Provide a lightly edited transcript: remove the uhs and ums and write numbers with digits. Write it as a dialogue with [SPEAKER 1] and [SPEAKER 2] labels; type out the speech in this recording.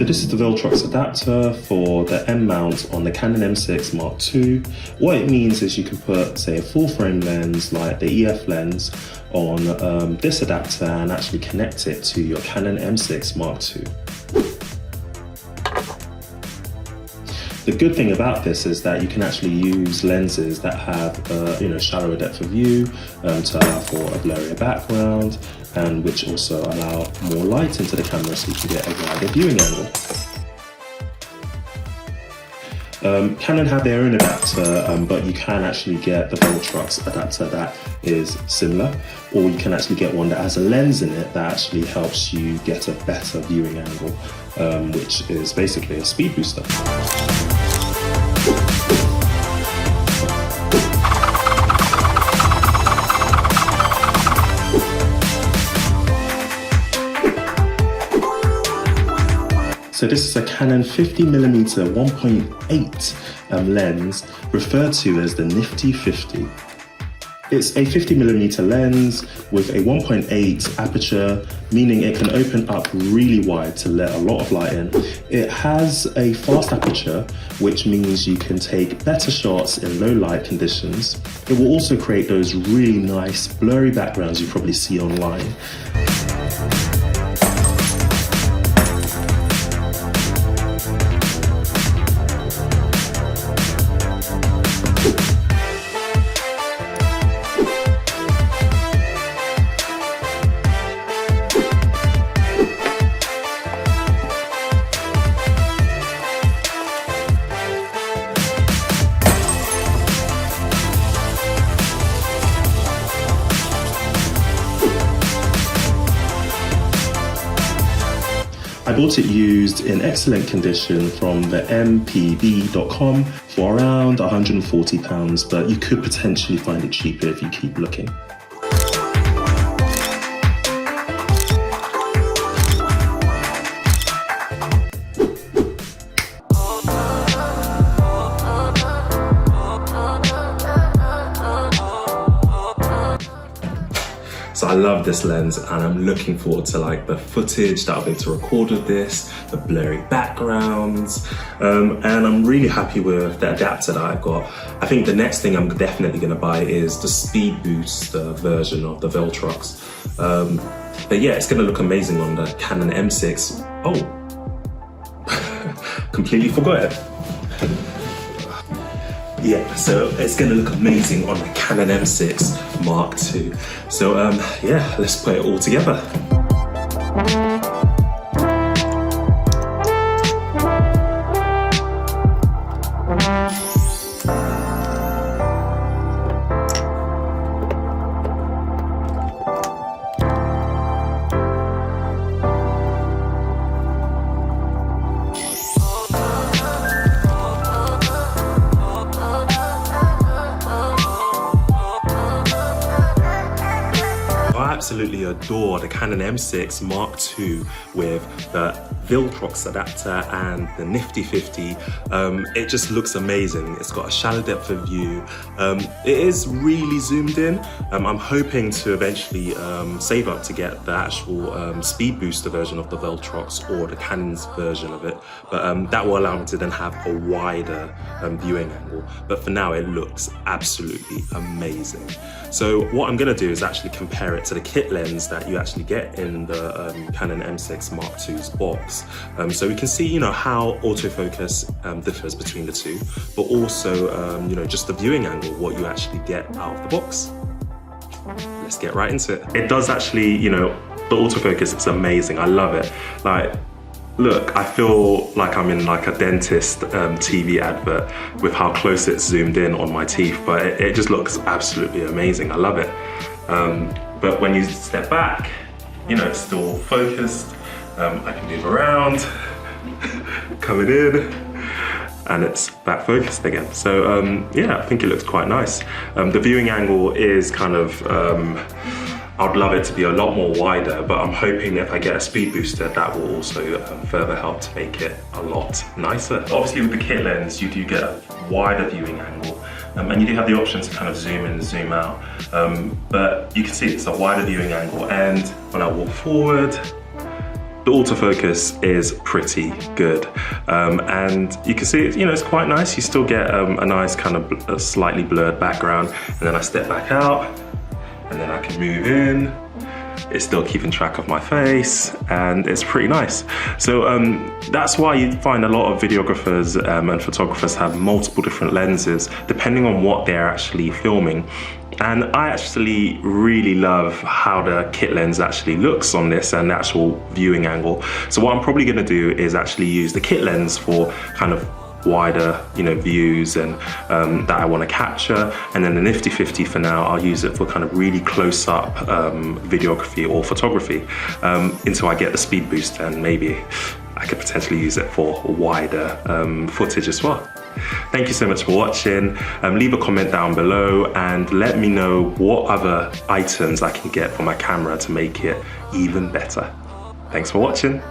[SPEAKER 1] So this is the VILTROX adapter for the M mount on the Canon M6 Mark II. What it means is you can put, say, a full frame lens like the EF lens on this adapter and actually connect it to your Canon M6 Mark II. The good thing about this is that you can actually use lenses that have shallower depth of view to allow for a blurrier background, and which also allow more light into the camera so you can get a wider viewing angle. Canon have their own adapter, but you can actually get the VILTROX adapter that is similar, or you can actually get one that has a lens in it that actually helps you get a better viewing angle, which is basically a speed booster. So this is a Canon 50mm 1.8 lens, referred to as the Nifty 50. It's a 50mm lens with a 1.8 aperture, meaning it can open up really wide to let a lot of light in. It has a fast aperture, which means you can take better shots in low light conditions. It will also create those really nice blurry backgrounds you probably see online. I bought it used in excellent condition from the mpb.com for around £140, but you could potentially find it cheaper if you keep looking. So I love this lens, and I'm looking forward to the footage that I'll be able to record with this, the blurry backgrounds, and I'm really happy with the adapter that I've got. I think the next thing I'm definitely going to buy is the speed boost version of the VILTROX. But yeah, it's going to look amazing on the Canon M6. Oh, completely forgot it. Yeah, so it's going to look amazing on the Canon M6 Mark II. So yeah, let's put it all together. I absolutely adore the Canon M6 Mark II with the VILTROX adapter and the Nifty 50. It just looks amazing. It's got a shallow depth of view. It is really zoomed in. I'm hoping to eventually save up to get the actual speed booster version of the VILTROX or the Canon's version of it. But that will allow me to then have a wider viewing angle. But for now, it looks absolutely amazing. So what I'm gonna do is actually compare it to the kit lens that you actually get in the Canon M6 Mark II's box. So we can see, how autofocus differs between the two, but also, just the viewing angle, what you actually get out of the box. Let's get right into it. It does actually, the autofocus is amazing. I love it. Look, I feel like I'm in a dentist TV advert with how close it's zoomed in on my teeth, but it just looks absolutely amazing. I love it. But when you step back, it's still focused. I can move around, coming in, and it's back focused again. So yeah, I think it looks quite nice. The viewing angle is kind of, I'd love it to be a lot more wider, but I'm hoping if I get a speed booster, that will also further help to make it a lot nicer. Obviously with the kit lens, you do get a wider viewing angle, and you do have the option to kind of zoom in and zoom out. But you can see it's a wider viewing angle, and when I walk forward, the autofocus is pretty good. And you can see, it's quite nice. You still get a nice kind of a slightly blurred background. And then I step back out, and then I can move in. It's still keeping track of my face, and it's pretty nice. So that's why you find a lot of videographers and photographers have multiple different lenses depending on what they're actually filming. And I actually really love how the kit lens actually looks on this and the actual viewing angle. So what I'm probably gonna do is actually use the kit lens for kind of wider views and that I want to capture, and then the Nifty 50 for now I'll use it for kind of really close-up videography or photography until I get the speed boost, and maybe I could potentially use it for wider footage as well. Thank you so much for watching. Leave a comment down below and let me know what other items I can get for my camera to make it even better. Thanks for watching.